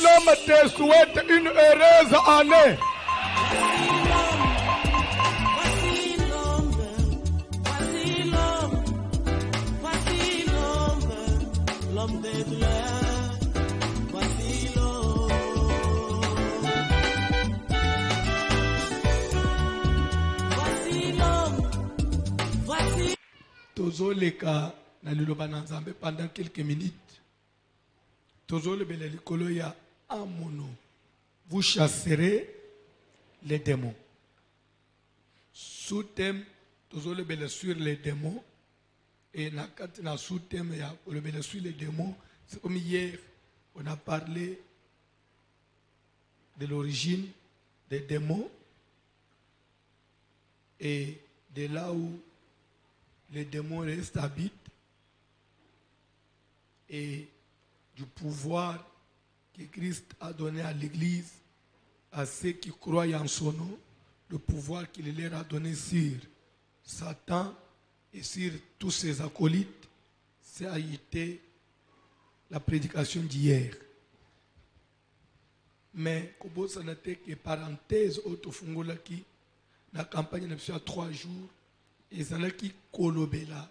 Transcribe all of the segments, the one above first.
l'homme te souhaite une heureuse année. L'homme des douleurs, voici l'homme. Voici l'homme, voici. Tozoleka na liloba na Nzambe pendant quelques minutes. Tozolebele likolo ya amono. Vous chasserez les démons. Sous-thème, tozolebele sur les démons. Et quand on a sous-thème, il sur les démons. C'est comme hier, on a parlé de l'origine des démons et de là où les démons restent habitent et du pouvoir que Christ a donné à l'Église, à ceux qui croient en son nom, le pouvoir qu'il leur a donné sur Satan et sur tous ses acolytes. Ça a été la prédication d'hier. Mais comme ça n'était que parenthèse, autofungolaki, la campagne n'a pas 3 jours, et ça n'a qui kolobela,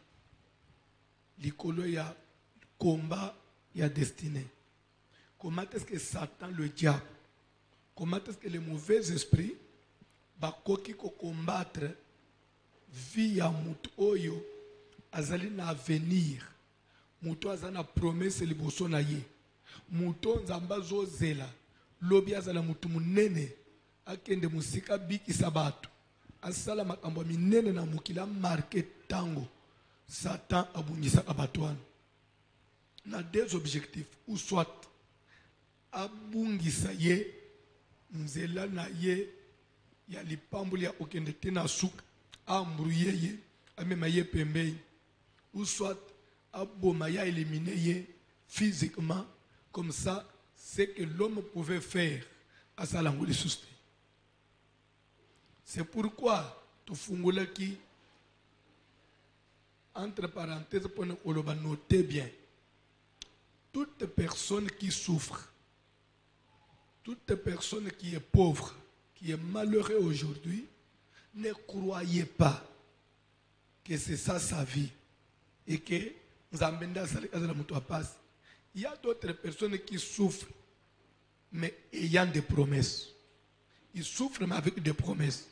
l'ikolo ya combat, il y a destinée. Comment est-ce que Satan, le diable, comment est-ce que les mauvais esprits, bakoki ko combattre via mutu oyo azali na avenir, mutu azali na promesse liboso na ye, mutu nzambe azozela lobi azala mutu munene akende musika bikisa bato asala makambo minene na mokila marke tango Satan abungisaka bato wana na deux objectifs, ou soit abungisa ye nzela na ye ya lipambuli ya okende te na suka ambrouye ye amema ye pembeni, ou soit aboma ya éliminer ye physiquement, comme ça ce que l'homme pouvait faire à sa langue de souste. C'est pourquoi tu fungula qui entre parenthèses pour nous noter bien, toute personne qui souffre, toute personne qui est pauvre, qui est malheureux aujourd'hui, ne croyez pas que c'est ça sa vie et que il y a d'autres personnes qui souffrent mais ayant des promesses. Ils souffrent mais avec des promesses.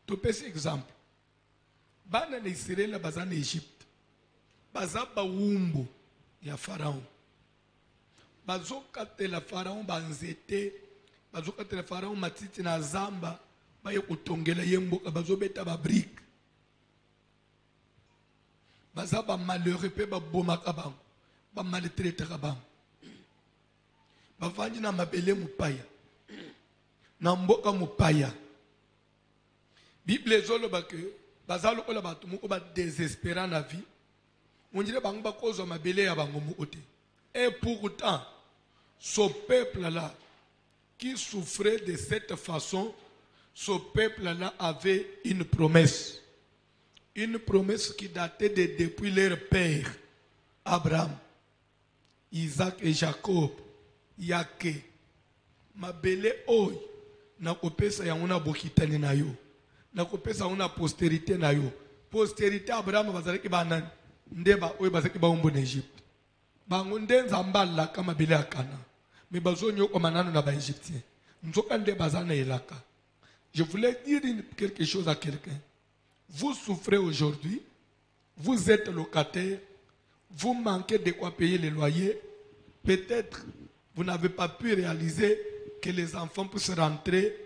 Tu peux cet exemple. Bana Israël baza en Égypte. Baza ba wumbu ya Pharaon. Bazo katela Pharaon banzete, bazo katela Pharaon matiti na zamba. Baye kutongela yemboka bazo beta ba brique. Baza ba malheureux pe ba bomaka bango, ba maltraité bango. Ba vangi na mabele mupaya. Na mboka mupaya. Bible zoloba que baza lokola bato moko ba désespérant na vie. On dirait bango ba kozo mabele ya bango mu ote. Et pourtant, ce peuple-là qui souffrait de cette façon, ce peuple-là avait une promesse. Une promesse qui datait depuis leur père, Abraham, Isaac et Jacob. Yake, mabele oy, na kopesa ya una bokitani na yo. Na kopesa una postérité na yo. Postérité Abraham bazalaki banan, ndeba oy bazalaki ba umbo na Egypte. Bango ndenza mbala kama bele akana. Mais bazonyo ko manano na ba Égyptien. Nzoka nde bazana elaka. Je voulais dire quelque chose à quelqu'un. Vous souffrez aujourd'hui, vous êtes locataire, vous manquez de quoi payer les loyers. Peut-être vous n'avez pas pu réaliser que les enfants puissent rentrer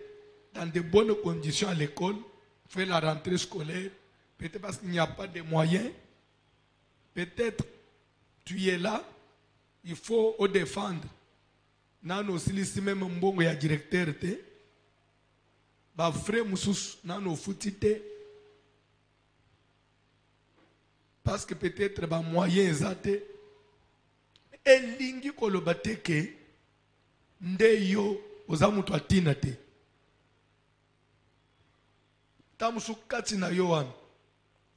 dans de bonnes conditions à l'école, faire la rentrée scolaire. Peut-être parce qu'il n'y a pas de moyens. Peut-être tu es là, il faut au défendre. Nano silisi même mbongo ya directeur te. Ba frère musus nano futite. Parce que peut-être ba moyen ezate. Elingi koloba te ke nde yo oza mutu atina te. Tamusu kati na yo wana.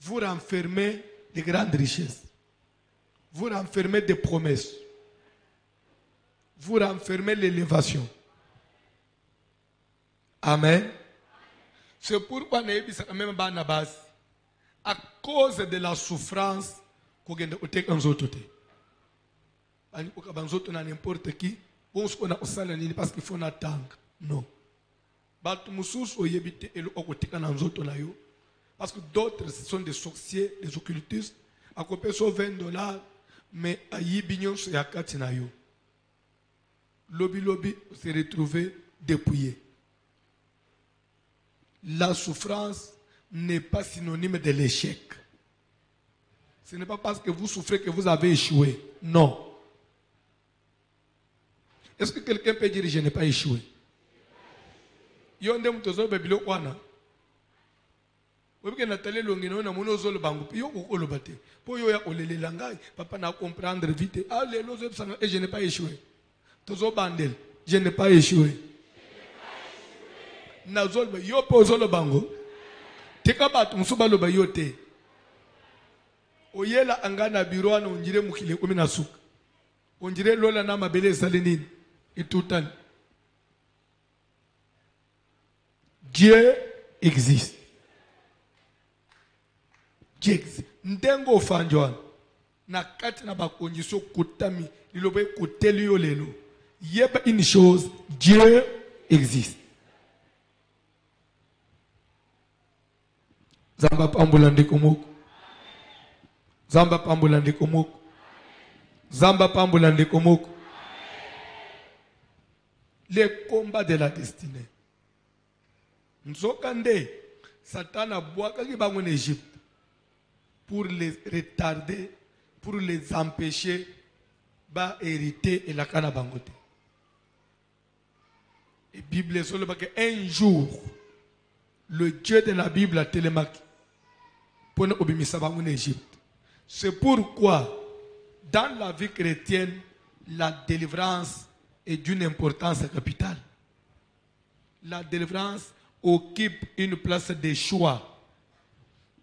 Vous renfermez de grandes richesses. Vous renfermez des promesses. vous renfermez l'élévation. Amen. C'est pourquoi nous avons même Barnabas, à cause de la souffrance, qu'on a été en zototé. On a n'importe qui, on a parce qu'il faut attendre. Non. Parce que d'autres sont des sorciers, des occultistes, à copier sur $20, mais à Yibignon, c'est à Katinayo. Lobby s'est retrouvé dépouillé. La souffrance n'est pas synonyme de l'échec. Ce n'est pas parce que vous souffrez que vous avez échoué. Non. Est-ce que quelqu'un peut dire je n'ai pas échoué? Yonde mtozo bebilo kwana. Webike Nathalie Longino na mono zolo bangu yo kokolo bate. Po yo ya olelela ngai papa na comprendre vite. Ah les lozo sanga et je n'ai pas échoué. Tozo bandel, je n'ai pas échoué. Na zolo yo po zolo bango. Teka batu musuba lo ba yote. Oyela angana biroana onjire mukile kumi na suka. Onjire lola na mabele salinini. Et tout le temps. Dieu existe. Dieu existe. Ndengo fanjwan. Na kati na ba condition kotami. Lilobe koteli yo lelo. Yeba une chose. Dieu existe. Zamba pambulande komoko. Zamba pambulande komoko. Zamba pambulande komoko. Les combats de la destinée. Nzokande, Satan a boité en Égypte pour les retarder, pour les empêcher d'hériter et la canne bangote. Et la Bible dit qu'un jour, le Dieu de la Bible a télémarqué pour nous obéir en Égypte. C'est pourquoi, dans la vie chrétienne, la délivrance est d'une importance capitale. La délivrance occupe une place de choix.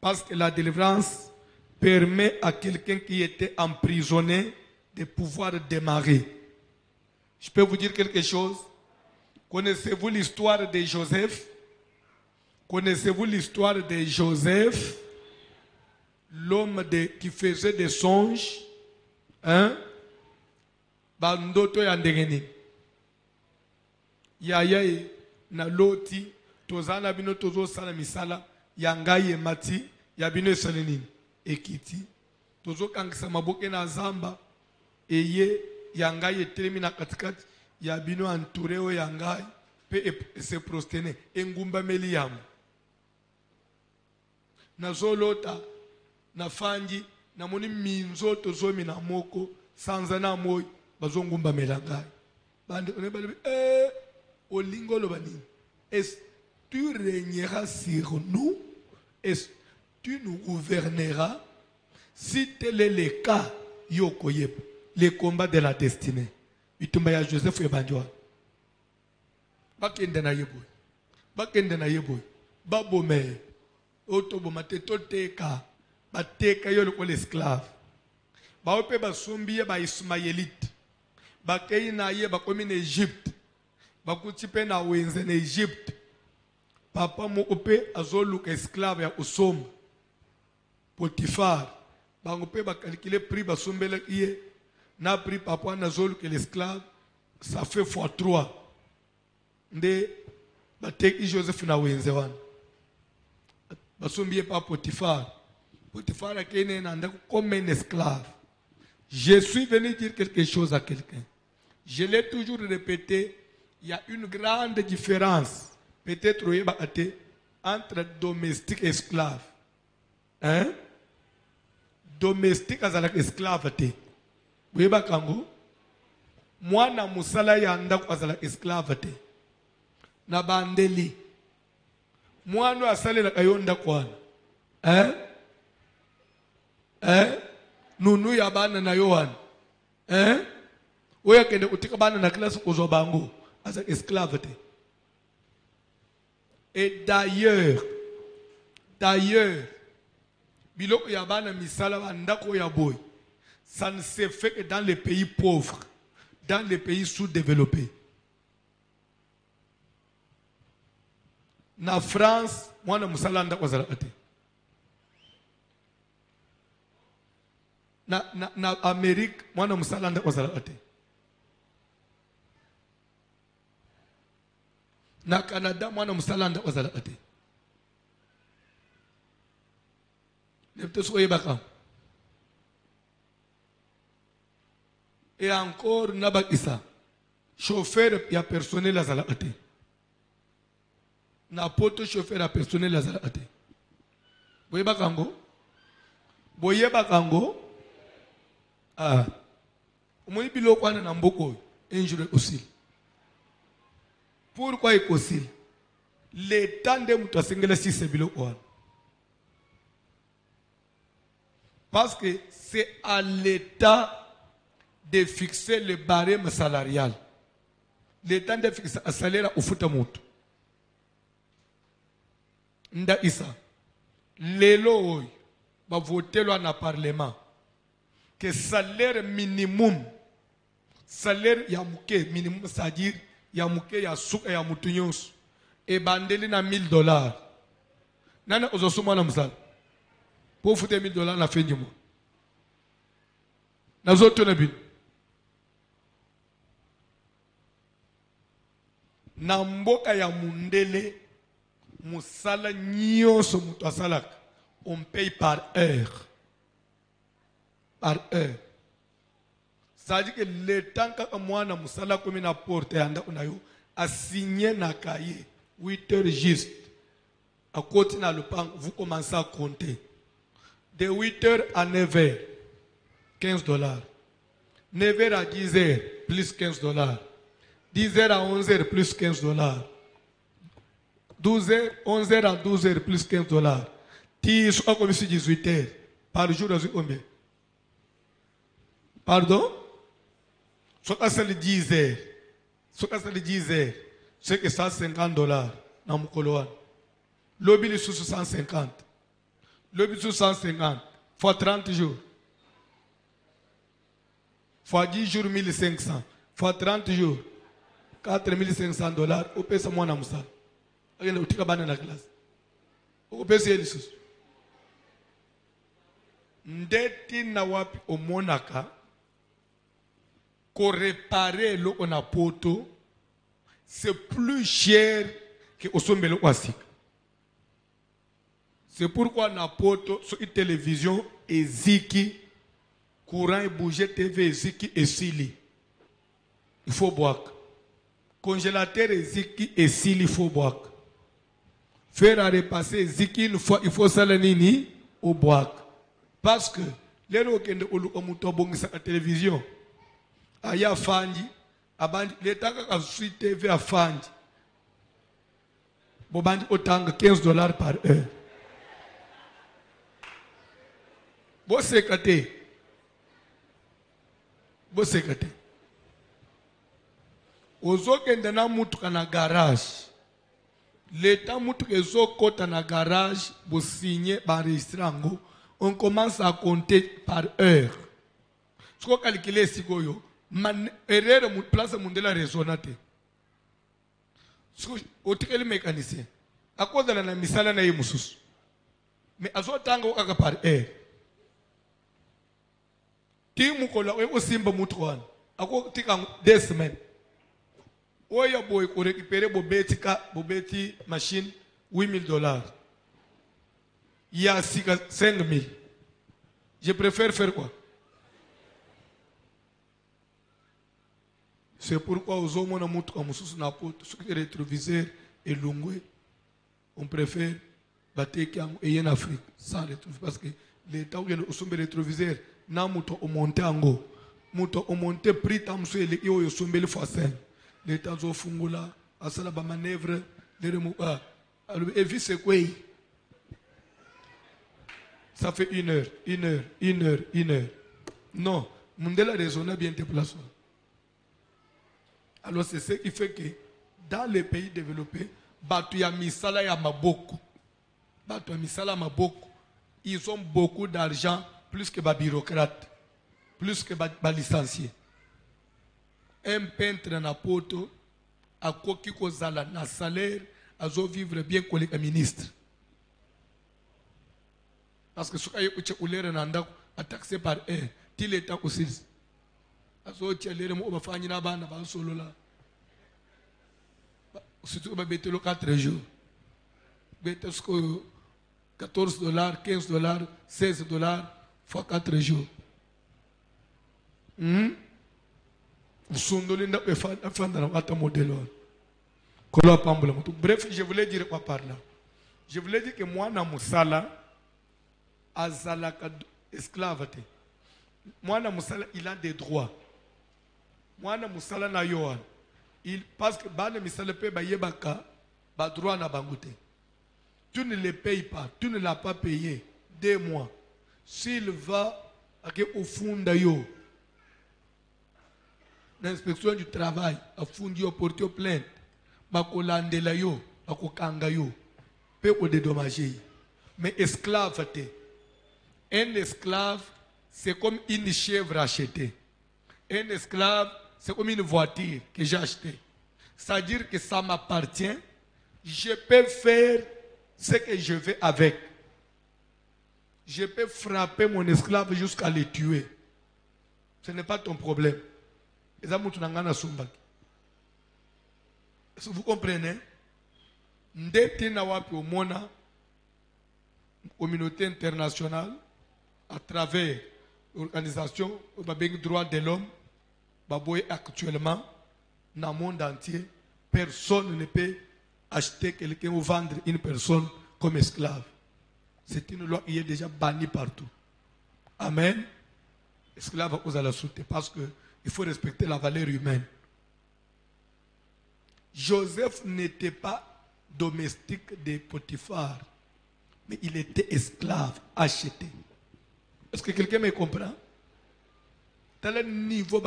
Parce que la délivrance permet à quelqu'un qui était emprisonné de pouvoir démarrer. Je peux vous dire quelque chose? Connaissez-vous l'histoire de Joseph? Connaissez-vous l'histoire de Joseph? L'homme qui faisait des songes? Hein? Bandoto ya ndengeni. Yaye na loti tozana bino tozo sala misala yangaye mati ya bino salenini ekiti tozo kangisa maboke na zamba eye yangaye telemi na katikati ya bino entouré o yangaye pe se prostene engumba meliamu na zolota na fanji na moni minzo tozo mina moko sanza na moyo bazongumba melangai bande on est olingo lo bani est tu régneras sur nous est tu nous gouverneras si tel est le cas yokoyep les combats de la destinée itumba ya Joseph et banjwa bakende na yeboy babome otobo mateto teka bateka yo ko l'esclave ba ope basumbiye ba Ismaélite bakei na ye bakomi na Égypte bakuti pe na wenze na Égypte papa mo ope azoluka esclave ya usomba Potifar bango pe bakalkile prix basombela iye na prix papa na zoluka l'esclave ça fait x3 nde bateki Joseph na wenze wana basombiye pa Potifar akene na ndako comme un esclave. Je suis venu dire quelque chose à quelqu'un. Je l'ai toujours répété, il y a une grande différence, peut-être entre domestique et esclave. Hein? Domestique et esclave. Vous voyez, moi, na musala yanda azala esclave. Na bandeli. Moi, no asale la kayonda kwana. Hein? Hein? Nunu ya bana na yohan. Hein? Oya kende utika bana na classe kozo bango. As esclave. Et d'ailleurs, biloko ya bana misala bandako ya boy. Ça ne se fait que dans les pays pauvres. dans les pays sous-développés. Na France, mwana musala nda kozala ate. Na Amérique, mwana musala nda kozala ate. Na Canada, mwana musala nda kozala ate. Nepte soye baka. Et encore nabakisa. Chauffeur ya personnel azala ate. Na poto chauffeur ya personnel azala ate. Boye bakango? Boye bakango? Ah. Omoni biloko wana na mboko injure aussi. Pourquoi est possible? L'état de mutu asengela si c'est biloko wana. Parce que c'est à l'État de fixer le barème salarial. L'État de fixer un salaire au foutamout. Nda isa. Lelo va voter dans le Parlement que salaire minimum, salaire yamouke minimum, c'est-à-dire yamouke ya souk ya moutunyos, et bandeli na $1000. Nana ozosuma na msal. Pour foutre $1000 na fin du mois. Nous autres bin. Na mboka ya mundele musala nyonso mutu asalaka on paye par heure. Par heure. Ça dit que le temps que moi na musala comme na porte anda unayo a signé na cahier 8 heures juste. À côté na le pan vous commencez à compter. De 8h à 9h, $15. 9h à 10h, plus $15. 10h à 11h, plus $15. 11h à 12h, plus $15. 10 comme si 18h. Par jour, c'est combien? Pardon? Ce que c'est le 10h. Ce que c'est le 10h, c'est que $150 dans mon coloane. L'objet est sur 150. Le but 150 fois 30 jours. Fois 10 jours, 1500. Fois 30 jours, $4500. Au pèse moi na musal. Agenda utika bana na classe. Au pèse yelisusu. Ndeti na wapi omonaka ko réparer lo on a poto, c'est plus cher que osombelo kwasika. C'est pourquoi na poto sur une télévision et ziki courant et bouger TV ziki et sili. Il faut boire. Congélateur et ziki et sili il faut boire. Faire à repasser ziki une fois il faut salanini au boire. Parce que les rokende olu omuto bongisa la télévision aya fandi abandi l'état ka sur TV a fandi. Bobandi otanga $15 par heure. Bo sekate. Ozokende na mutu kana garage. L'état mutu kezo kota na garage, bo signer ba registrango, on commence à compter par heure. Ce qu'on calcule sikoyo, man erreur mu place mundela raisonnate. Ce au tikeli mécanicien. À cause de la misala na yemususu. Mais azotanga okaka par heure. Timu kola we osimba mutwana ako tika 2 semaines oya boy ko récupérer bobeti machine $8000 ya sika 5000. Je préfère faire quoi? C'est pourquoi aux hommes on mutu amususu na poto ce qui rétroviseur et lungwe on préfère bateki et en Afrique sans rétroviseur parce que l'état où on sombe rétroviseur na muto omonte ango muto omonte prix tamso ele iyo yosombeli fois 5 l'état zo fungula asala ba manœuvre de remuka alors evi c'est quoi ça fait 1 heure non mundela raisonner bien te place alors c'est ce qui fait que dans les pays développés batu ya misala ya maboko ils ont beaucoup d'argent plus que les bureaucrates, plus que les licenciés. un peintre na poto akoki kozala na salaire azo vivre bien koleka ministre. Parce que soka yekuche ulere na ndako ataxé par heure til état aussi. Azo tchelere mo bafanyi na bana ba solola. Surtout ba betelo 4 jours. Betesco $14, $15, $16 fois 4 jours. Bref, je voulais dire quoi par là? Je voulais dire que moi, na musala, azalaka esclave. Moi, na musala, il a des droits. Moi, na musala na yohan. Parce que bana misala pe ba yebaka ba droit na bangoute. Tu ne les payes pas, tu ne l'as pas payé 2 mois. S'il va au fond d'ailleurs, l'inspection du travail a fondé au porté plainte, bakolande la yo, bakokanga yo, peut au dédommager. Mais esclave, un esclave, c'est comme une chèvre achetée. Un esclave, c'est comme une voiture que j'ai achetée. C'est-à-dire que ça m'appartient, je peux faire ce que je veux avec. Je peux frapper mon esclave jusqu'à le tuer. Ce n'est pas ton problème. Est-ce que vous comprenez? Ndete na wapi omona communauté internationale à travers l'organisation des droits de l'homme, baboye actuellement dans le monde entier, personne ne peut acheter quelqu'un ou vendre une personne comme esclave. C'est une loi qui est déjà bannie partout. Amen. Esclave aux la soutenir parce qu'il faut respecter la valeur humaine. Joseph n'était pas domestique de Potiphar, mais il était esclave, acheté. Est-ce que quelqu'un me comprend? Tel niveau,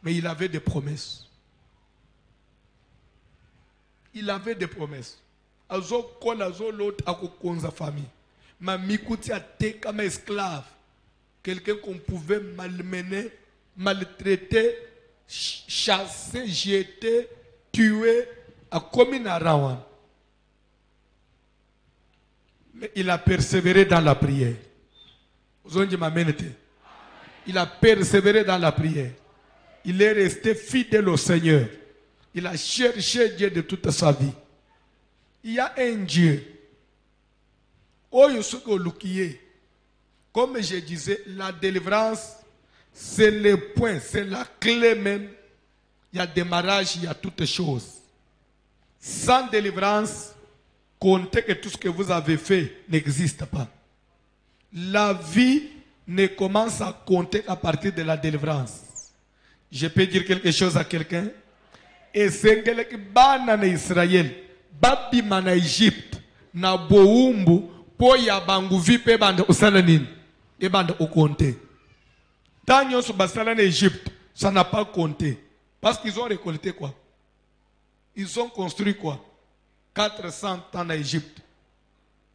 mais il avait des promesses. Il avait des promesses. Azo kol azo l'autre a konza famille. Ma mikuti a été comme esclave. Quelqu'un qu'on pouvait malmener, maltraiter, chasser, jeter, tuer, a commis un rawan. Mais il a persévéré dans la prière. Il a persévéré dans la prière. Il est resté fidèle au Seigneur. Il a cherché Dieu de toute sa vie. Il y a un Dieu. Comme je disais, la délivrance, c'est le point, c'est la clé même. Il y a démarrage, il y a toutes choses. Sans délivrance, comptez que tout ce que vous avez fait n'existe pas. La vie ne commence à compter qu'à partir de la délivrance. Je peux dire quelque chose à quelqu'un? Et c'est que bana na Israël, babi mana Égypte, na boumbu, po ya bangu vipe bande osananine, et bande au compté. Tant yon sou basala en Égypte, ça n'a pas compté. Parce qu'ils ont récolté quoi? Ils ont construit quoi? 400 ans en Égypte.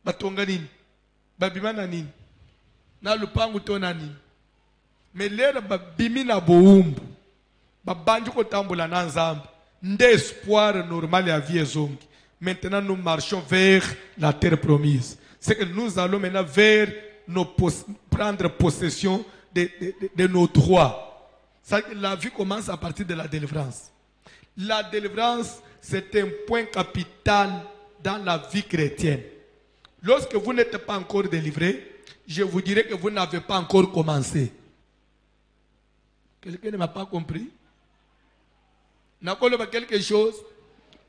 Batonganine, babimananine, na lupangu tonanine. Mais l'air babimi na boumbu, babanju kotambola na nzambe. D'espoir normal à vie zongi. Maintenant, nous marchons vers la terre promise. C'est que nous allons maintenant vers prendre possession de nos droits. La vie commence à partir de la délivrance. La délivrance, c'est un point capital dans la vie chrétienne. Lorsque vous n'êtes pas encore délivré, je vous dirais que vous n'avez pas encore commencé. Quelqu'un ne m'a pas compris? N'a quelque chose.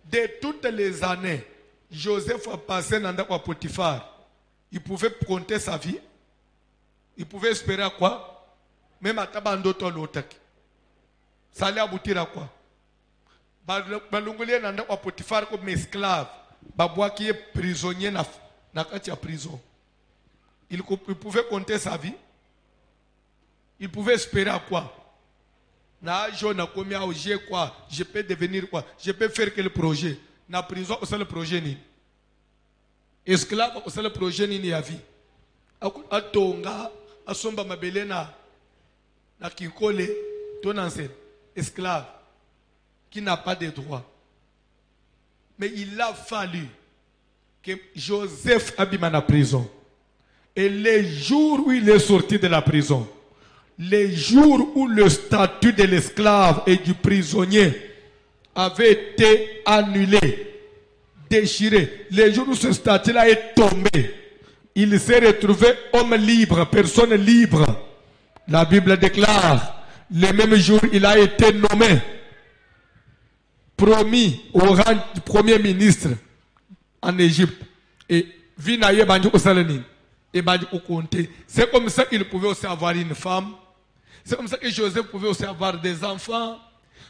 De toutes les années, Joseph a passé dans le Potiphar. Il pouvait compter sa vie. Il pouvait espérer à quoi? Même à Tabandoto l'Otaki. Ça allait aboutir à quoi? Balungulé dans le Potiphar comme esclave. Baboua qui est prisonnier dans la prison. Il pouvait compter sa vie. Il pouvait espérer à quoi? Je peux devenir quoi? Je peux faire quel projet? Na prison, c'est le projet ni. Esclave, c'est le projet ni à vie. Atonga, asomba mabele na kinkole, ton ancien. esclave qui n'a pas de droits. Mais il a fallu que Joseph abîme la prison. Et les jours où il est sorti de la prison, les jours où le statut de l'esclave et du prisonnier avait été annulé, déchiré, les jours où ce statut-là est tombé, il s'est retrouvé homme libre, personne libre. La Bible déclare, le même jour, il a été nommé, promis au rang du premier ministre en Égypte. Et Vinaye Banjo Osalanine. C'est comme ça qu'il pouvait aussi avoir une femme. C'est comme ça que Joseph pouvait aussi avoir des enfants.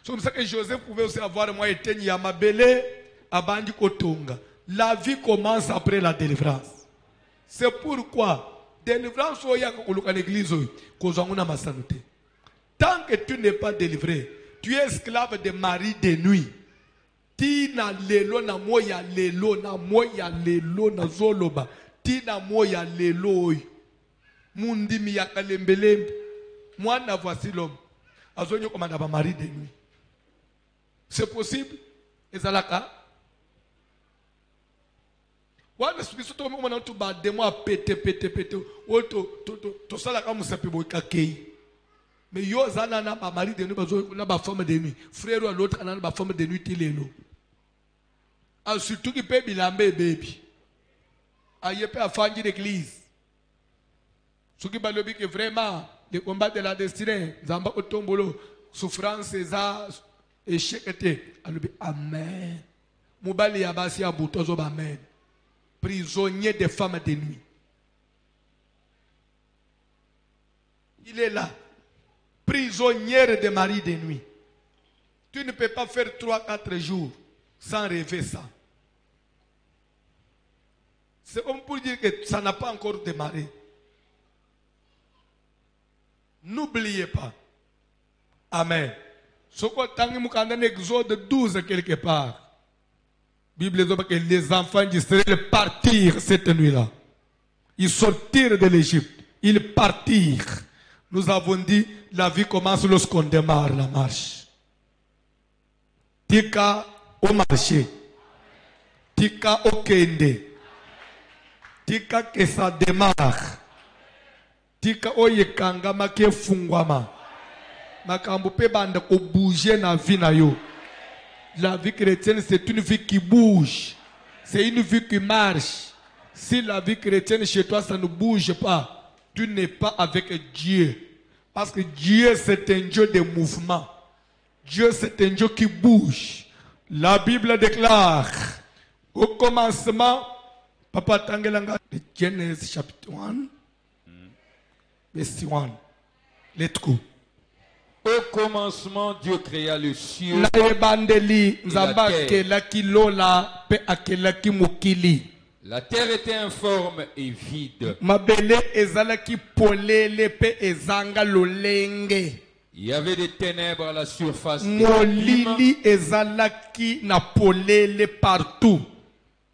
C'est comme ça que Joseph pouvait aussi avoir moi et Yamabele, Abandi Kotonga. La vie commence après la délivrance. C'est pourquoi délivrance au l'église tant que tu n'es pas délivré, tu es esclave de mari de nuit. Tina lelo na moya lelo na moya lelo na zoloba. Tina moya lelo. Mundi miyaka lembelembe. Mwana voici l'homme. Azonyo komanda ba mari de nuit. C'est possible? Ezalaka? Wana sukiso to mona to ba demo a pété. To sala ka musape boy kakei. Mais yo zana na ba mari de nuit bazo na ba femme de nuit. Frère ou l'autre ana ba femme de nuit tilelo. A surtout qui peut bilambe baby. Aye peut afandi l'église. Ce qui balobi que vraiment le combat de la destinée, zamba otombolo, souffrance za échec était. Alobi amen. Mubali yabasi abutozo amen. Prisonnier des femmes de nuit. Il est là. Prisonnière des maris de nuit. Tu ne peux pas faire 3-4 jours sans rêver ça. C'est comme pour dire que ça n'a pas encore démarré. N'oubliez pas. Amen. Ce qu'on a dans Exode 12 quelque part. Bible dit que les enfants d'Israël partirent cette nuit-là. Ils sortirent de l'Égypte. Ils partirent. Nous avons dit, la vie commence lorsqu'on démarre la marche. Tika au marché. Tika au kende. Tika que ça démarre. Tika o yekanga make fungwama. Makambo pe bande ko bouger na vie na yo. La vie chrétienne c'est une vie qui bouge. C'est une vie qui marche. Si la vie chrétienne chez toi ça ne bouge pas, tu n'es pas avec Dieu. Parce que Dieu c'est un Dieu de mouvement. Dieu c'est un Dieu qui bouge. La Bible déclare au commencement, Papa Tangelanga, Genèse chapitre 1, verset 1. Let's go. Au commencement, Dieu créa le ciel. La terre était informe et vide. Il y avait des ténèbres à la surface de l'abîme.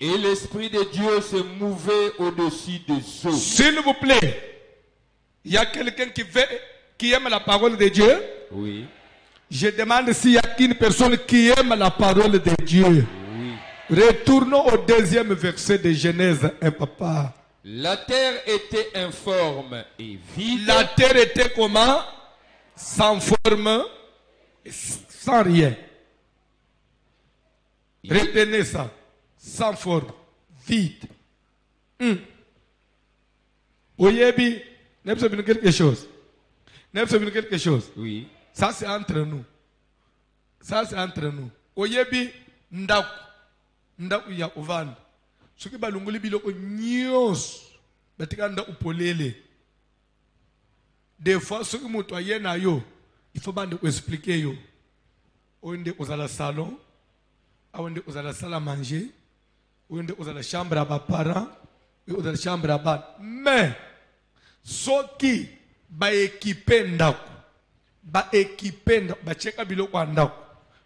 Et l'Esprit de Dieu se mouvait au-dessus des eaux. S'il vous plaît, il y a quelqu'un qui aime la parole de Dieu? Oui. Je demande s'il y a une personne qui aime la parole de Dieu. Oui. Retournons au deuxième verset de Genèse 1, papa. La terre était informe et vide. La terre était comment? Sans forme, sans rien. Retenez ça. Sans forme, vide. Oyebi, n'est-ce pas quelque chose? N'est-ce pas quelque chose? Oui. Ça c'est entre nous. Ça c'est entre nous. Oyebi, ndaku ya uvanda. Soki balunguli biloko nyos. Batika nda upolele. Des fois, soki mutu ayena yo, il faut bande expliquer yo. Onde ozala salon, onde ozala salle à manger, onde ozala chambre à bas parents, ozala chambre à bas. Mais soki ba équiper ndako, ba cheka biloko ndako.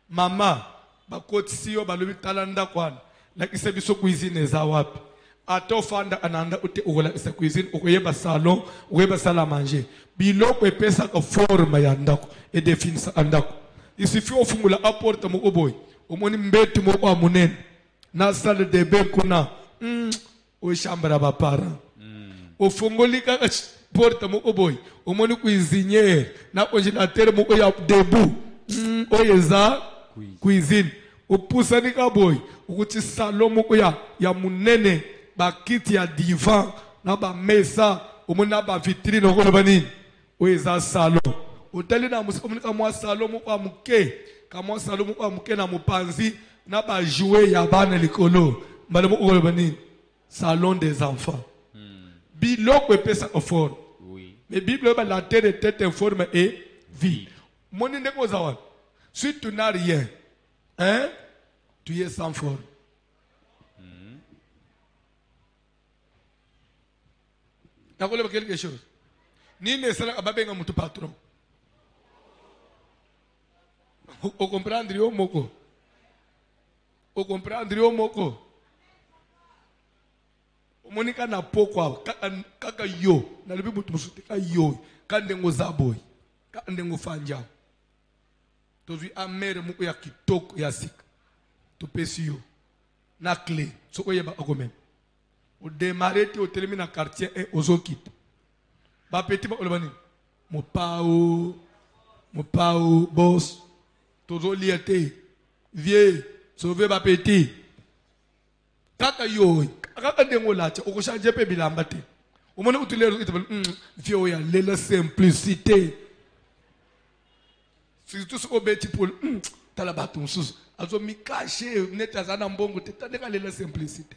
Mama, ba kotisi yo ba lobi tala ndako wana. La kisa biso cuisine eza wapi? Ato fanda ananda ute ogola kisa cuisine, okoyeba salon, okoyeba salle à manger. Biloko epesa ko forme ya ndako et définir ndako. Il suffit au fond la apporte mon boy. Au moni mbeti mo kwa munen. Na salle de bain kuna. O chambre à parents. Au fongoli ka porte mon boy. Au moni cuisinière. Na congélateur mo ya debout. O yeza cuisine. O poussani ka boy. O ti salon mo ya munene. Ba kiti ya divan. Na ba mesa. Au moni na ba vitrine o bani. O yeza salon. Otali na musika mwa salon kwa muke kama salon kwa muke na mupanzi na ba jouer ya bana likolo mbale mo bani salon des enfants biloko epesa effort Oui. mais bible ba la terre était informe et vie moni ndeko zawa si tu n'as rien hein tu es sans forme nakole quelque chose ni ne sala ababenga mutu patron. O comprendre yo moko. O comprendre yo moko. O monika na pokwa kaka yo. Na lebi mutu musute ka yo. Kande ngo zaboy. Kande ngo fanja. Tozui amere moko ya kitoko ya sika. To pesi yo. Na clé. Soko yeba akomen. O démarrer te o telemi na quartier et ozokit. Ba petit ba olobani. Mo pao boss. Toujours liété, vieux, sauvé ma petit. Kaka yo, kaka dengo lache, oko change pe bilamba te. O mona utile vieux ya lela simplicité. Surtout ce obeti pour talabaton sous. Azo mi caché net azana mbongo te tandeka lela simplicité.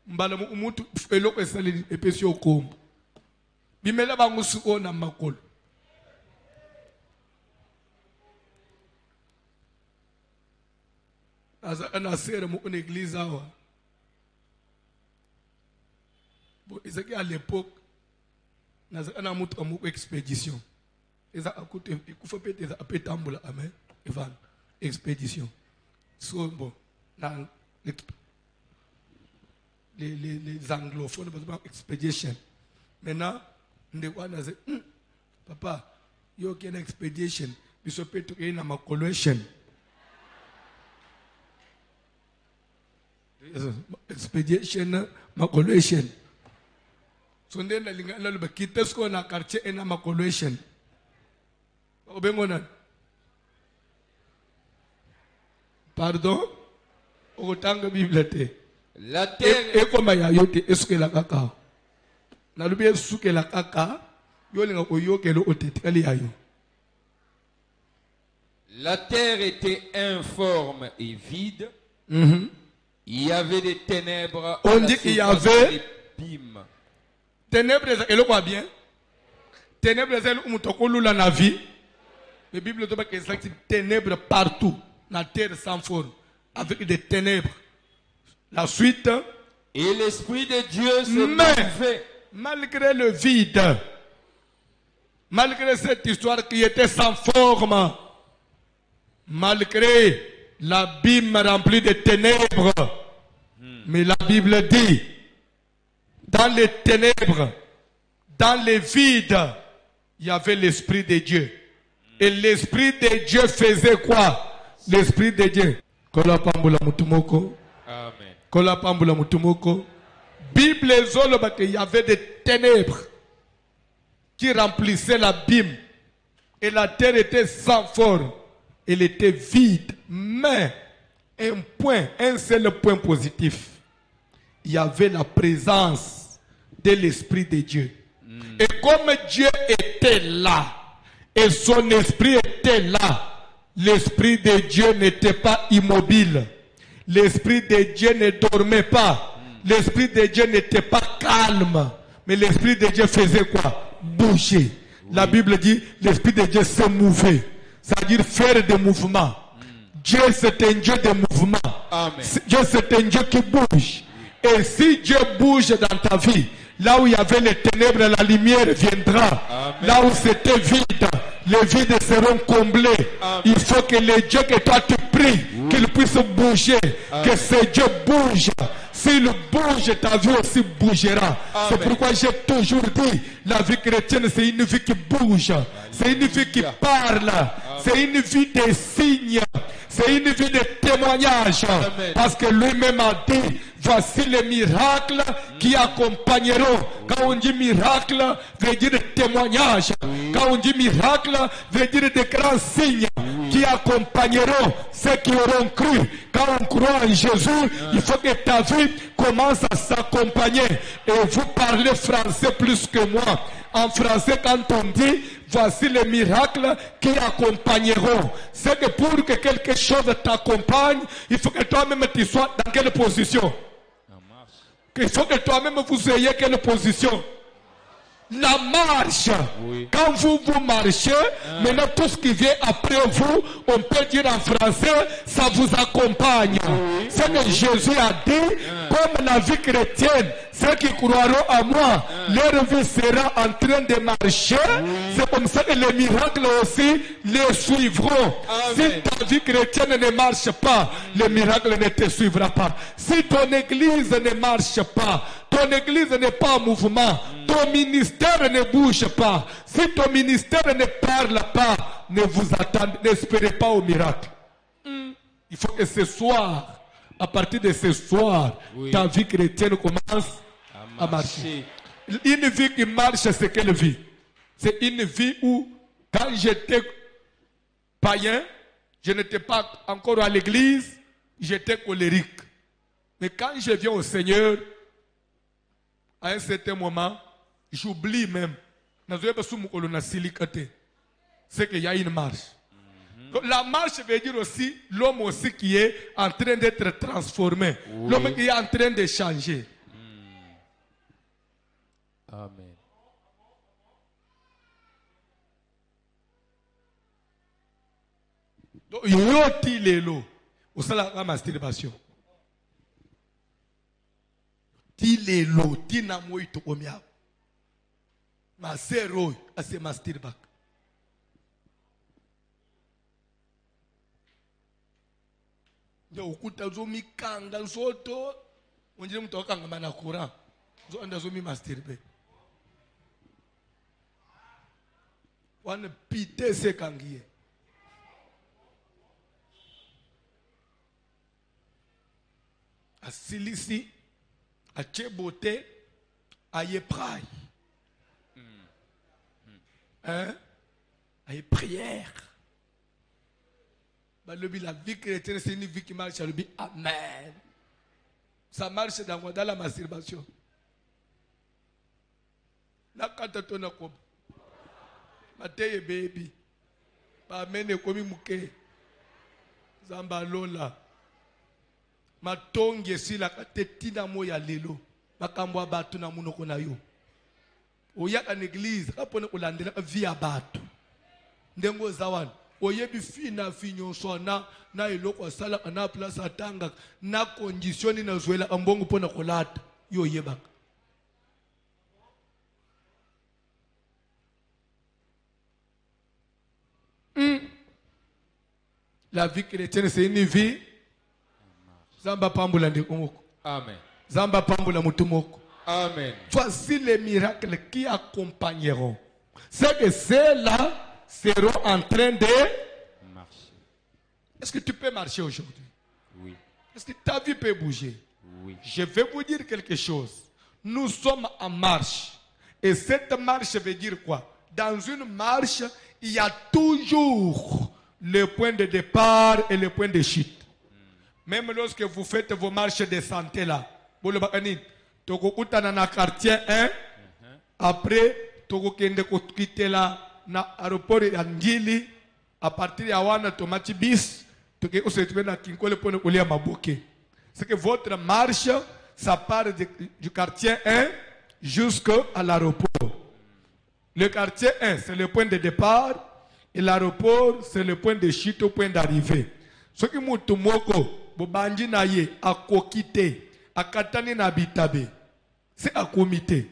Mbala mu mutu eloko esali epesi okombo. Bimela bangu su ona makolo. Ana serre mon église awa. Bon, c'est qu'à l'époque, on a une expédition. Il faut peut-être appeler Tamboula, amen. Evan, expédition. So, bon, les anglophones, expédition. Maintenant, on dit, papa, il y a une expédition. Il faut peut-être qu'il y a une collection. Expedition macolation. So then la linga la luba kitesko na quartier ena macolation. Obengona. Pardon? Otanga bibliothèque. La terre E koma ya yote eske la kaka. Na lubi esuke la kaka. Yo linga oyoke lo otetikali ayo. La terre était informe et vide. Il y avait des ténèbres. On dit qu'il y avait des ténèbres. Et le quoi bien? Ténèbres, c'est la vie. La Bible dit que c'est ténèbres partout. La terre sans forme. Avec des ténèbres. La suite. Et l'Esprit de Dieu se mouvait. Malgré le vide, malgré cette histoire qui était sans forme, malgré l'abîme rempli de ténèbres. Mais la Bible dit, dans les ténèbres, dans les vides, il y avait l'Esprit de Dieu. Et l'Esprit de Dieu faisait quoi? L'Esprit de Dieu. Kola pambula mutumoko. Amen. Kola pambula mutumoko. Bible zolo qu'il y avait des ténèbres qui remplissaient l'abîme. Et la terre était sans forme. Elle était vide, mais un seul point positif. Il y avait la présence de l'Esprit de Dieu. Et comme Dieu était là, et son Esprit était là, l'Esprit de Dieu n'était pas immobile. L'Esprit de Dieu ne dormait pas. L'Esprit de Dieu n'était pas calme. Mais l'Esprit de Dieu faisait quoi? Bouger. La Bible dit, l'Esprit de Dieu se mouvait. C'est-à-dire faire des mouvements. Dieu c'est un Dieu de mouvement. Amen. Dieu c'est un Dieu qui bouge. Et si Dieu bouge dans ta vie, là où il y avait les ténèbres, la lumière viendra. Amen. Là où c'était vide, les vides seront comblés. Amen. Il faut que le Dieu que toi tu pries, qu'il puisse bouger. Amen. Que ce Dieu bouge. S'il bouge, ta vie aussi bougera. Amen. C'est pourquoi j'ai toujours dit, la vie chrétienne c'est une vie qui bouge. C'est une vie qui parle. c'est une vie de signes, c'est une vie de témoignage. Amen. Parce que lui-même a dit, voici les miracles qui accompagneront. Quand on dit miracle, veut dire témoignage. Quand on dit miracle, veut dire des grands signes qui accompagneront ceux qui auront cru. Quand on croit en Jésus, il faut que ta vie commence à s'accompagner. Et vous parlez français plus que moi. En français, quand on dit, voici les miracles qui accompagneront. C'est que pour que quelque chose t'accompagne, il faut que toi-même tu sois dans quelle position? Il faut que toi-même vous ayez quelle position? La marche. Oui. Quand vous marchez, maintenant tout ce qui vient après vous, on peut dire en français, ça vous accompagne. C'est que Jésus a dit, comme la vie chrétienne, ceux qui croiront à moi, leur vie sera en train de marcher. C'est comme ça que les miracles aussi les suivront. Amen. Si ta vie chrétienne ne marche pas, le miracle ne te suivra pas. Si ton église ne marche pas, ton église n'est pas en mouvement, ton ministère ne bouge pas, si ton ministère ne parle pas, ne vous attendez, n'espérez pas au miracle. Il faut que ce soir, à partir de ce soir, Oui. ta vie chrétienne commence à marcher. Une vie qui marche, c'est quelle vie? C'est une vie où, quand j'étais païen, je n'étais pas encore à l'église, j'étais colérique. Mais quand je viens au Seigneur, à un certain moment, j'oublie même. C'est qu'il y a une marche. Donc, la marche veut dire aussi l'homme aussi qui est en train d'être transformé. Oui. L'homme qui est en train de changer. Amen. Donc, yoti lelo. Au salaire la masturbation. Ti lelo, ti na moi to omia. Ma sero a se masturba. Ndio ukuta zomi kanga nsoto. Unjile mtu akanga mana kura. Zo anda zomi masturbe. Wana pite se kangie. Asilisi, a chebote, a yeprai. Hein? A ye prière. Bah, la vie chrétienne, c'est une vie qui marche à l'oubli. Amen. Ça marche dans la masturbation. La katatona kob. Mateye baby. Ba mene komi muke. Zamba lola. Matongi esila katetina moya lelo. Makambwa batu na munoko na yo. Oyaka n'église, kapone ulandela via batu. Ndengo zawan. Oyebi fina finyo sona na iloko sala na place atanga na condition na zwela ambongo pona kolata yo yebaka. La vie chrétienne c'est une vie Zamba pambula ndikumoko. Amen. Zamba pambula mutumoko. Amen. Voici les miracles qui accompagneront. C'est que ceux-là seront en train de Marcher. Est-ce que tu peux marcher aujourd'hui? Oui. Est-ce que ta vie peut bouger? Oui. Je vais vous dire quelque chose. Nous sommes en marche. Et cette marche veut dire quoi? Dans une marche, il y a toujours le point de départ et le point de chute. Même lorsque vous faites vos marches de santé là, vous le voyez, toko kutana na quartier 1, après toko kende quitter là na aéroport ya Ngili, à partir ya wana tomati bis, toko osetwe na kinkole pone kulia maboke. C'est que votre marche, ça part du quartier 1 jusqu'à l'aéroport. Le quartier 1, c'est le point de départ, et l'aéroport, c'est le point de chute au point d'arrivée. Ce qui m'a moko bobanji na ye akokite akatani na bitabe c'est un comité.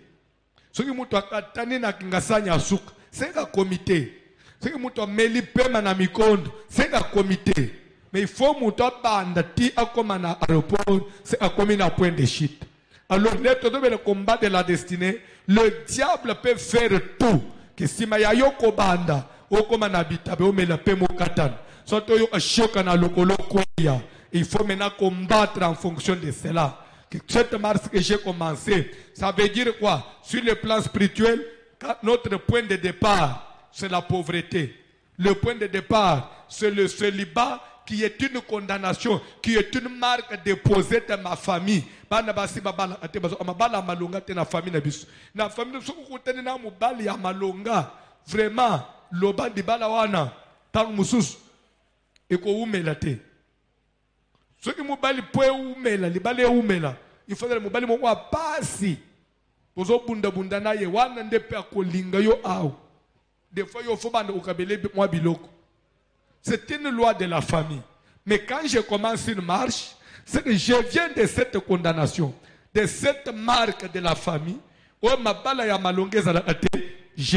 Ce qui m'a akatani na kingasanya suka c'est un comité. Ce qui m'a meli pema na mikondo c'est un comité. Mais il faut mouta banda ti akoma na aéroport c'est un comité na point de chute. Alors le combat de la destinée, le diable peut faire tout que si ma yoko banda okoma na bitabe omela pe mokatana soto yo ashoka na lokolo koya. Il faut maintenant combattre en fonction de cela. Cette marche que j'ai commencé, ça veut dire quoi? Sur le plan spirituel, notre point de départ, c'est la pauvreté. Le point de départ, c'est le célibat qui est une condamnation, qui est une marque déposée dans ma famille. Vraiment, loba di bala wana tang musus eko umela te. Ce qui mobali poe umela, libale umela. Il faudrait mobali mo kwa pasi. Bozo bunda bunda na ye wana ndepe akolinga yo au. Des fois yo faut bande okabele moi biloko. C'est une loi de la famille. Mais quand je commence une marche, c'est que je viens de cette condamnation, de cette marque de la famille. Oh ma bala ya malongeza la ate, je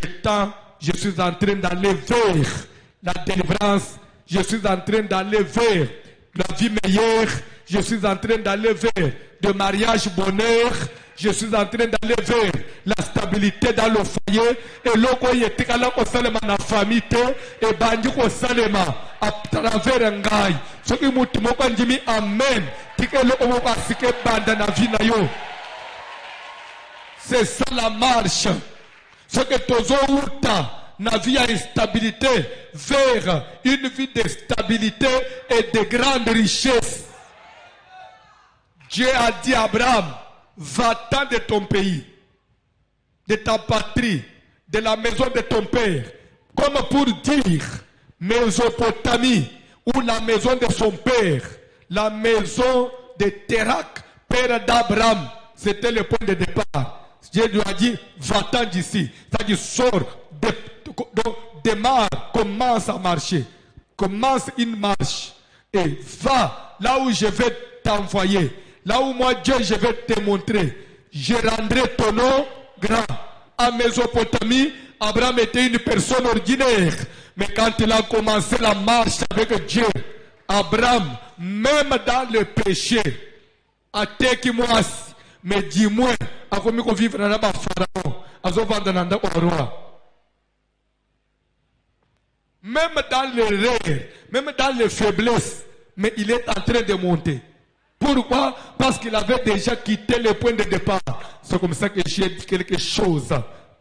suis en train d'aller vers la délivrance, je suis en train d'aller vers la vie meilleure, je suis en train d'aller vers de mariage bonheur, je suis en train d'aller vers la stabilité dans le foyer, et l'oko yetikala ko salema na famille et bandi ko salema à travers ngai. Ce qui mutu moko ndimi amen, tikelo omo basike banda na vie na yo. C'est ça la marche. Ce que tozo uta na vie à instabilité vers une vie de stabilité et de grande richesse. Dieu a dit à Abraham, va-t'en de ton pays, de ta patrie, de la maison de ton père, comme pour dire Mésopotamie ou la maison de son père, la maison de Térak, père d'Abraham. C'était le point de départ. Dieu lui a dit, va-t'en d'ici. C'est-à-dire, sors, démarre, commence à marcher. Commence une marche. Et va là où je vais t'envoyer. Là où moi, Dieu, je vais te montrer. Je rendrai ton nom grand. En Mésopotamie, Abraham était une personne ordinaire. Mais quand il a commencé la marche avec Dieu, Abraham, même dans le péché, a teki mwasi. Mais dis-moi, à combien qu'on vivre dans la pharaon, à Zovandananda au roi. Même dans les rêves, même dans les faiblesses, mais il est en train de monter. Pourquoi? Parce qu'il avait déjà quitté le point de départ. C'est comme ça que j'ai dit quelque chose.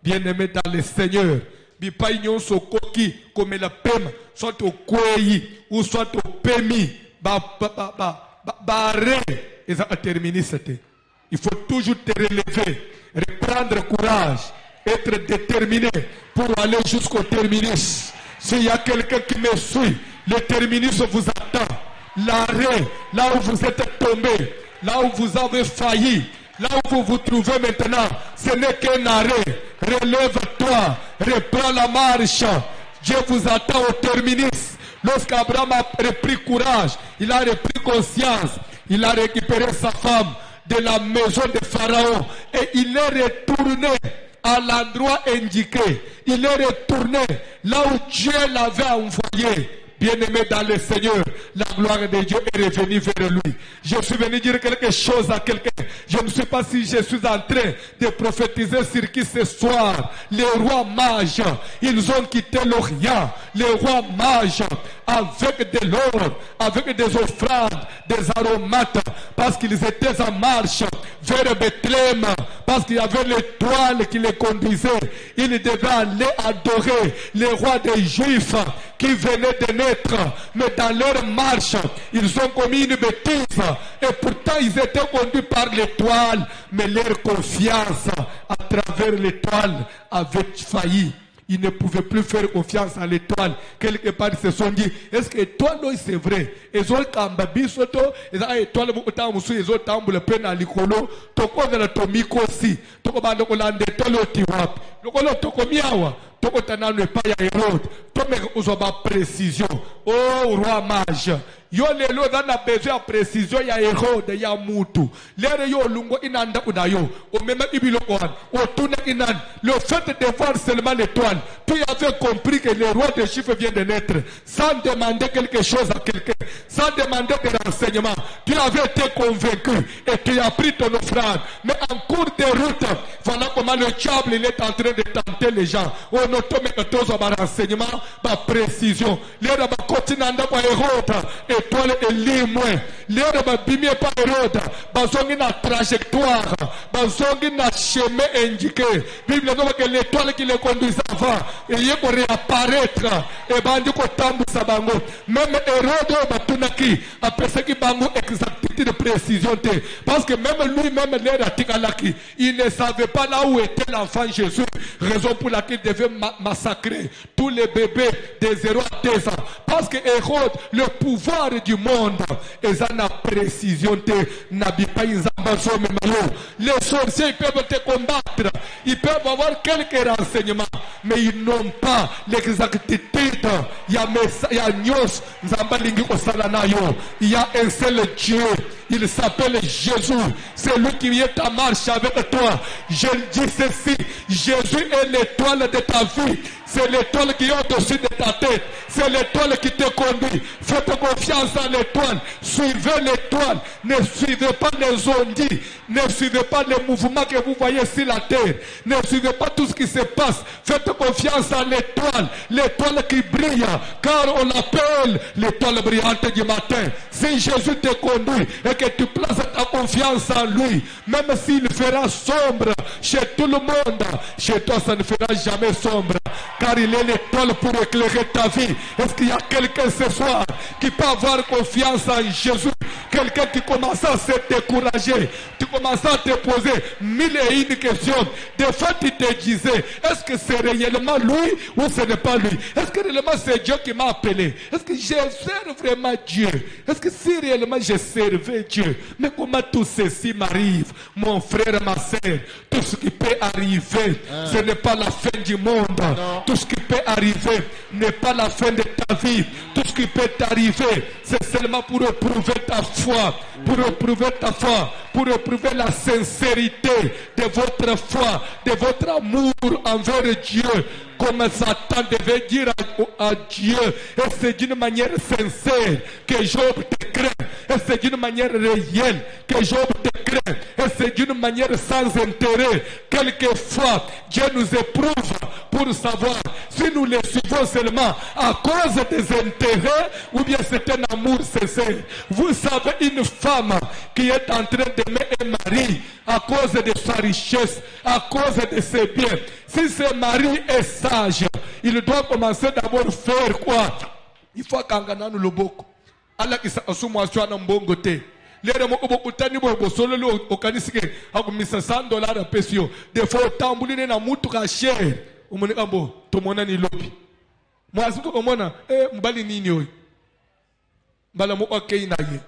Bien-aimé dans le Seigneur. Bipaignon so koki, comme la pème, soit au kouei, ou soit au pémi, barré, et ça a terminé c'était. Il faut toujours te relever, reprendre courage, être déterminé pour aller jusqu'au terminus. S'il y a quelqu'un qui me suit, le terminus vous attend. L'arrêt, là où vous êtes tombé, là où vous avez failli, là où vous vous trouvez maintenant, ce n'est qu'un arrêt. Relève-toi, reprends la marche. Dieu vous attend au terminus. Lorsqu'Abraham a repris courage, il a repris conscience, il a récupéré sa femme de la maison de Pharaon et il est retourné à l'endroit indiqué. Il est retourné là où Dieu l'avait envoyé. Bien-aimé dans le Seigneur, la gloire de Dieu est revenue vers lui. Je suis venu dire quelque chose à quelqu'un. Je ne sais pas si je suis en train de prophétiser sur qui ce soir. Les rois mages, ils ont quitté l'Orient. Les rois mages, avec de l'or, avec des offrandes, des aromates, parce qu'ils étaient en marche vers Bethléem, parce qu'il y avait l'étoile qui les conduisait. Ils devaient aller adorer les rois des Juifs qui venaient de naître. Mais dans leur marche, ils ont commis une bêtise. Et pourtant, ils étaient conduits par l'étoile. Mais leur confiance à travers l'étoile avait failli. Ils ne pouvaient plus faire confiance à l'étoile. Quelque part, ils se sont dit, est-ce que l'étoile, c'est vrai? Ils ont cambabi soto, ils ont étoile, ils ont tambour, peine à l'icolo, toko de la tomiko si, toko bando kolande tolo tiwap, lokolo toko miawa, toko tanane pa ya Hérode, tome uzoba précision. Oh, roi mage. Yo lelo dana besoin précision ya Hérode ya mutu. Lere yo lungo inanda unayo. O même ibilo kohan. O tuna inan. Le fait de voir seulement l'étoile. Tu avais compris que le roi des chiffres vient de naître. Sans demander quelque chose à quelqu'un. Sans demander des renseignements. Tu avais été convaincu. Et tu as pris ton offrande. Mais en cours de route, voilà comment le diable il est en train de tenter les gens. Au lelo tomeka tozwa ba renseignement ba précision lelo ba kotinanda kwa Hérode étoile elimwe lelo ba bimie pa Hérode bazongi na trajectoire bazongi na chemin indiqué Bible dit que l'étoile qui les conduisait avant et il pour réapparaître et bandi ko tambusa bango même Hérode batunaki après ce qui bango exactitude de précision parce que même lui-même il ne savait pas là où était l'enfant Jésus, raison pour laquelle il devait massacrer tous les bébés de 0 à 2 ans. Parce que Hérode, le pouvoir du monde, ils ont la précision. Les sorciers ils peuvent te combattre, ils peuvent avoir quelques renseignements, mais ils n'ont pas l'exactitude. Il y a un seul Dieu. Il s'appelle Jésus. C'est lui qui est en marche avec toi. Je dis ceci. Jésus est l'étoile de ta vie. C'est l'étoile qui est au-dessus de ta tête. C'est l'étoile qui te conduit. Faites confiance à l'étoile. Suivez l'étoile. Ne suivez pas les ondits. Ne suivez pas les mouvements que vous voyez sur la terre. Ne suivez pas tout ce qui se passe. Faites confiance à l'étoile. L'étoile qui brille. Car on l'appelle l'étoile brillante du matin. Si Jésus te conduit et que tu places ta confiance en lui, même s'il fera sombre chez tout le monde, chez toi ça ne fera jamais sombre. Car il est l'étoile pour éclairer ta vie. Est-ce qu'il y a quelqu'un ce soir qui peut avoir confiance en Jésus? Quelqu'un qui commence à se décourager. Tu commences à te poser 1001 questions. Des fois tu te disais, est-ce que c'est réellement lui ou ce n'est pas lui? Est-ce que réellement c'est Dieu qui m'a appelé? Est-ce que je sers vraiment Dieu? Est-ce que si réellement je servais Dieu? Mais comment tout ceci m'arrive? Mon frère, ma soeur, tout ce qui peut arriver, ce n'est pas la fin du monde. Non. Tout ce qui peut arriver n'est pas la fin de ta vie. Tout ce qui peut t'arriver, c'est seulement pour éprouver ta foi, pour éprouver ta foi, pour éprouver la sincérité de votre foi, de votre amour envers Dieu. Comme Satan devait dire à Dieu, et c'est d'une manière sincère que Job te craint, et c'est d'une manière réelle que Job te craint, et c'est d'une manière sans intérêt. Quelquefois, Dieu nous éprouve pour savoir si nous le suivons seulement à cause des intérêts ou bien c'est un amour sincère. Vous savez, une femme qui est en train d'aimer un mari à cause de sa richesse, à cause de ses biens, si ce mari est sage, il doit commencer d'abord faire quoi? Il faut qu'angana nous le boko. Allah qui s'assume sur un bon côté. Lero mo ko utani bo bo solo lo okanisike akumisa $100 pesio. Des fois tambuline na mutu ka share. Umoni kambo tomona ni lopi. Mwazi to komona mbali nini oyi. Mbala mo okay na ye.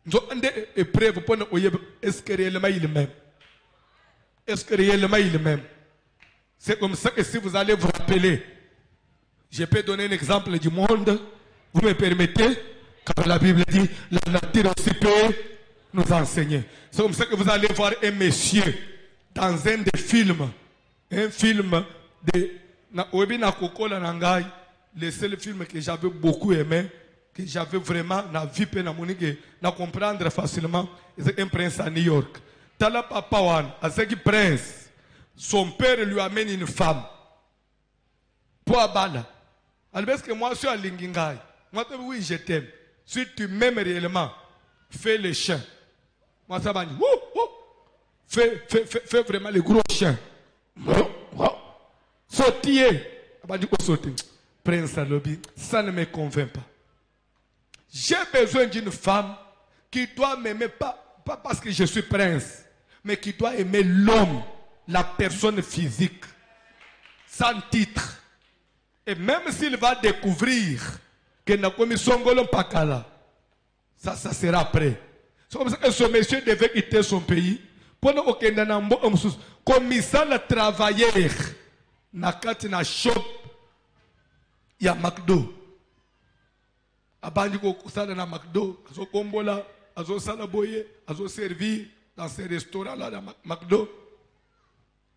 Nzo ande épreuve pona oyebe est-ce que réellement il m'aime? Est-ce que réellement il m'aime? C'est comme ça que si vous allez vous rappeler, je peux donner un exemple du monde, vous me permettez, car la Bible dit, la nature aussi peut nous enseigner. C'est comme ça que vous allez voir un monsieur dans un des films, un film de le seul film que j'avais beaucoup aimé, que j'avais vraiment na vie pe na monique na comprendre facilement, c'est un prince à New York. Tala papa wan, azeki prince, son père lui amène une femme. Pour abala. Alors que moi je suis à Lingingai. Moi oui je t'aime. Si tu m'aimes réellement, fais le chien. Moi ça va dire, fais vraiment le gros chien. Sautier. Prince Alobi, ça ne me convainc pas. J'ai besoin d'une femme qui doit m'aimer pas parce que je suis prince, mais qui doit aimer l'homme, la personne physique, sans titre. Et même s'il va découvrir que n'a commis Songolo Pakala, ça sera après. C'est comme ça que ce monsieur devait quitter son pays. Pendant que Nanambo commissaire le travailleur, Nakati na shop, il y a McDo. Abandi ko sala na McDo, azo kombola, azo sala boye, azo servir dans ces restaurants là de McDo.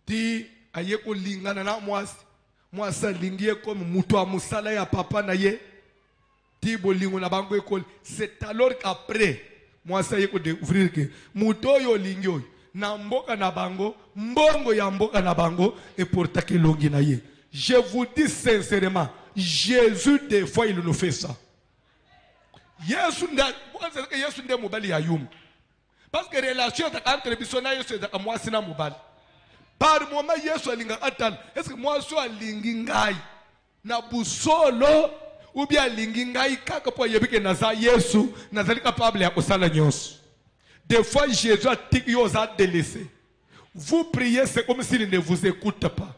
Ti aye ko lingana na mwasi lingie comme muto a musala ya papa na ye. Ti bolingo na bango école. C'est alors qu'après mwasi aye ko découvrir que muto yo lingio na mboka na bango, mbongo ya mboka na bango, et pour takelongi na ye. Je vous dis sincèrement, Jésus des fois il nous fait ça. Yesu nde mobali ya yum. Parce que relation entre bisona Yesu et moi sina mobali. Par moment Yesu alinga atal, est-ce que moi so alingi ngai na busolo ou bien alingi ngai kaka po yebike naza Yesu nazali capable ya kosala nyonso. Des fois Jésus a dit qu'il vous a délaissé. Vous priez, c'est comme s'il ne vous écoute pas.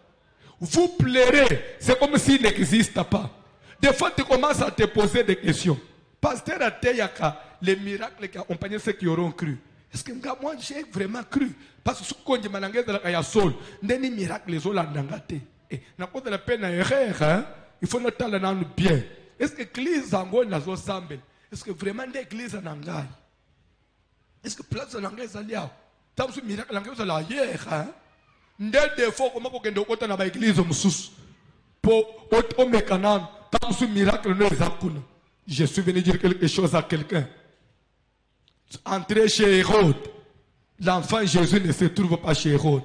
Vous pleurez, c'est comme s'il n'existe pas. Des fois tu commences à te poser des questions. Pasteur Ateyaka, les miracles qui accompagnent ceux qui auront cru. Est-ce que moi j'ai vraiment cru? Parce que ce qu'on dit, il y a sol, des miracles les autres n'angate. Et n'a pas de la peine à erreur, il faut noter la bien. Est-ce que l'église en gros n'a pas semblé? Est-ce que vraiment l'église en angai? Est-ce que place en angai ça liao? Tant ce miracle en angai ça la hier, hein? Des fois comment qu'on doit côté na ba église musus pour autre mécanan, tant ce miracle ne les akuna. Je suis venu dire quelque chose à quelqu'un. Entrez chez Hérode. L'enfant Jésus ne se trouve pas chez Hérode.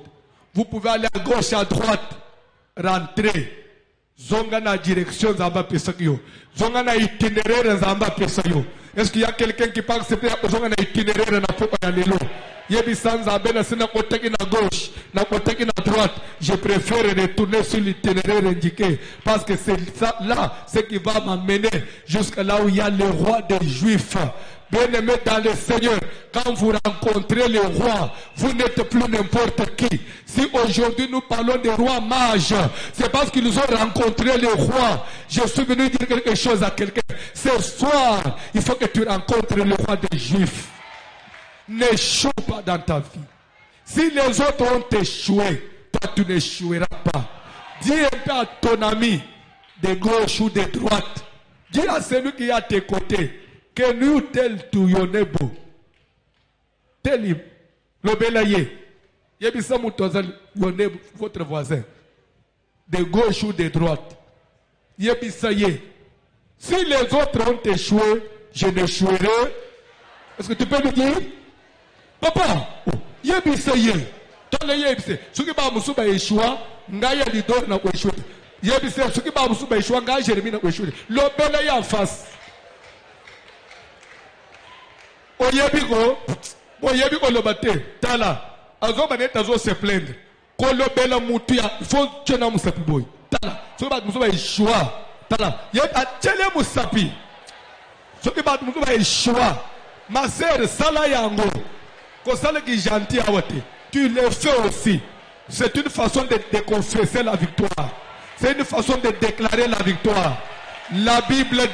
Vous pouvez aller à gauche, à droite. Rentrer. Zongana direction Zamba Pesakyo. Zongana itinéraire Zamba Pesayo. Est-ce qu'il y a quelqu'un qui peut accepter Zongana itinéraire na popa ya lelo? Yebi sanza bena sina koteki na gauche, na koteki na droite. Je préfère retourner sur l'itinéraire indiqué parce que c'est ça là, ce qui va m'amener jusqu'à là où il y a le roi des Juifs. Bien-aimés dans le Seigneur, quand vous rencontrez le roi, vous n'êtes plus n'importe qui. Si aujourd'hui nous parlons des rois mages, c'est parce qu'ils ont rencontré le roi. Je suis venu dire quelque chose à quelqu'un. Ce soir, il faut que tu rencontres le roi des Juifs. N'échoue pas dans ta vie. Si les autres ont échoué, toi tu n'échoueras pas. Dis un peu à ton ami de gauche ou de droite. Dis à celui qui est à tes côtés. Can you tell to your neighbor? Tell him. L'obélaye. Yebisa mutozal your neighbor, votre voisin. De gauche ou de droite. Yebisa ye. Si les autres ont échoué, je n'échouerai. Est-ce que tu peux me dire? Papa, yebisa ye. Tole yebise. Suki ba musuba échoua, ngaya lidor na échoué. Yebisa suki ba musuba échoua, ngaya Jérémie na échoué. L'obélaye en face. Oyebiko lobate tala azoba neta zo se plaindre kolobela mutu ya faut tena musapi boy tala so ba muso ba ishwa tala ye atele musapi so ke ba muso ba ishwa ma sœur sala yango ko sala ki gentil awate tu le fais aussi. C'est une façon de confesser la victoire, c'est une façon de déclarer la victoire. La Bible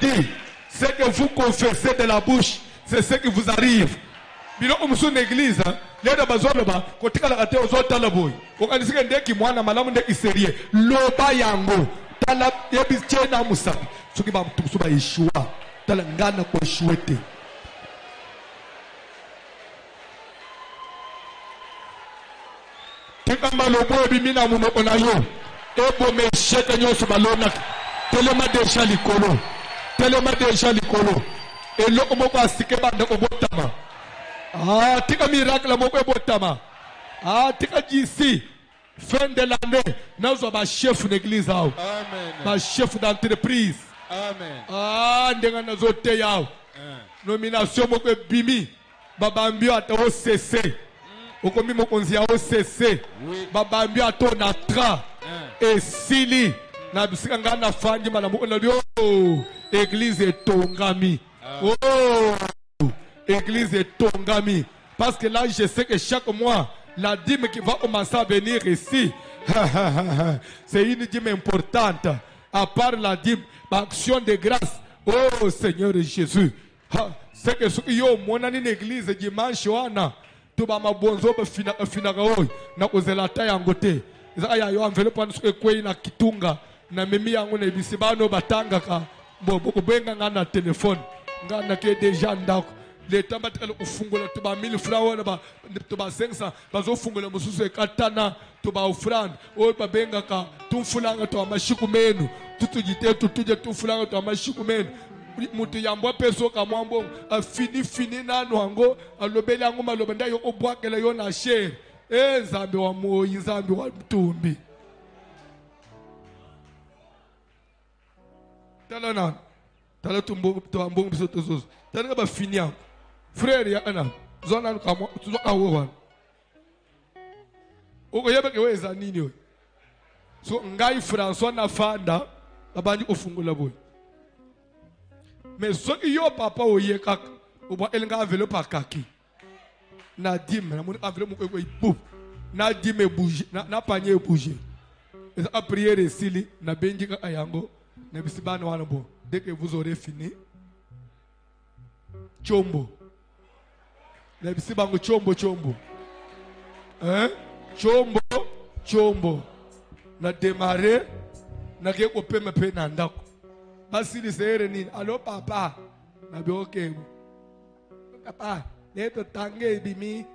dit, ce que vous confessez de la bouche, c'est ce qui vous arrive. Bino umusu n'église, leda bazoloba, kotika la kate ozota la boy. Okanisika ndeki mwana malamu ndeki serie. Loba yango, tala yebi chena musapi. Suki ba mtusuba Yeshua, tala ngana kwa Yeshuete. Tika malobo ebi mina munoko na yo. Ebo me sheke nyosu balonak. Telema deja likolo. Telema deja likolo. Et loko moko asike banda obotama. Ah, tika miracle moko obotama. Ah, tika d'ici. Fin de l'année. Nous avons un chef d'église. Amen. Un chef d'entreprise. Amen. Ah, ndenga nazote yao. Nomination moko bimi. Babambio ata OCC. Okomi mokonzi ya OCC. Babambio ata onatra. Et sili. Na bisika ngana fangi malamu na dio église tongami. Oh, église tongami. Parce que là je sais que chaque mois la dîme qui va commencer à venir ici, c'est une dîme importante. À part la dîme, l'action de grâce. Oh Seigneur Jésus, c'est que ce qui est mon une église dimanche wana, tu vas m'abonzo fina kaoi na kuzelata yangote. Zaya yo enveloppe anu suke kwei na kitunga. Na mimi yangu na ibisibano batanga ka bobo benga ngana telefone ngana ke deja ndako le tamba tele kufungula tuba 1000 francs ba tuba 500 bazo fungula mususu ekatana tuba ofrande o babenga ka tumfulanga to amashiku menu tutujite tutuje tumfulanga to amashiku menu mutu yambwa peso kamwambo fini nanu ango alobeli ango maloba nda yo obwakela yo na shere nzambe wa moyi nzambe wa mtumbi tala na tala tumbo tuambongo biso tozozo tala ba fini ango frère ya ana zona kamwa tuzo awo okoyeba ke weza nini we so ngai François na fanda abandi ofungula boy mais so yo papa oye kaka obo elinga enveloppe akaki na dime na mon enveloppe ko ibu na dime bouger na panier bouger et a prière sili na benji ka ayango na bisibana wana bon dès que vous aurez fini chombo na bisibango chombo hein chombo na démarrer na ke ko peme pe na ndako basi lisere nini allo papa na bi okay papa leto tange bimi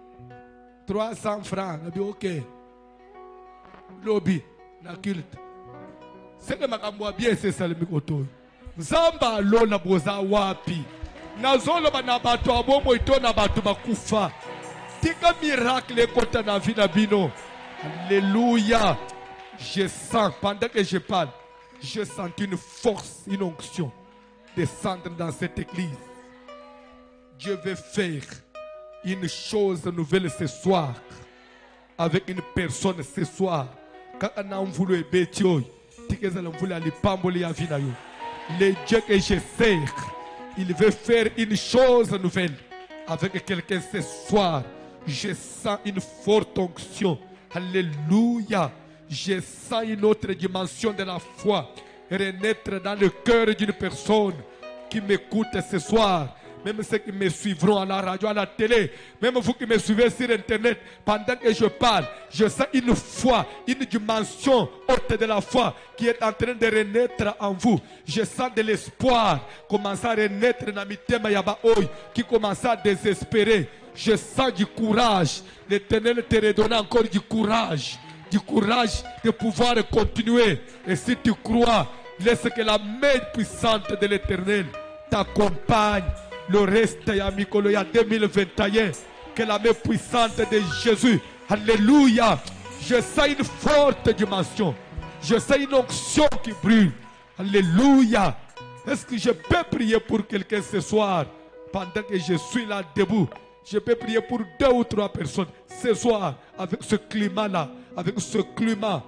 300 francs na bi okay lobby na culte c'est que makambo bien c'est ça le mikoto nzamba lo na boza wapi na zolo bana bato abomo ito na bato bakufa tika miracle kota na vie na bino. Alléluia. Je sens, pendant que je parle, je sens une force, une onction descendre dans cette église. Dieu veut faire une chose nouvelle ce soir avec une personne ce soir. Quand on a voulu bétio, le Dieu que je sers, il veut faire une chose nouvelle avec quelqu'un ce soir. Je sens une forte onction. Alléluia. Je sens une autre dimension de la foi renaître dans le cœur d'une personne qui m'écoute ce soir. Même ceux qui me suivront à la radio, à la télé, même vous qui me suivez sur Internet, pendant que je parle, je sens une foi, une dimension haute de la foi qui est en train de renaître en vous. Je sens de l'espoir commencer à renaître dans Mitema Yabaoy, qui commence à désespérer. Je sens du courage. L'Éternel te redonne encore du courage de pouvoir continuer. Et si tu crois, laisse que la main puissante de l'Éternel t'accompagne. Le reste, il y a 2021, que la main puissante de Jésus, alléluia, je sens une forte dimension, je sens une onction qui brûle, alléluia. Est-ce que je peux prier pour quelqu'un ce soir, pendant que je suis là debout? Je peux prier pour 2 ou 3 personnes ce soir, avec ce climat-là, avec ce climat.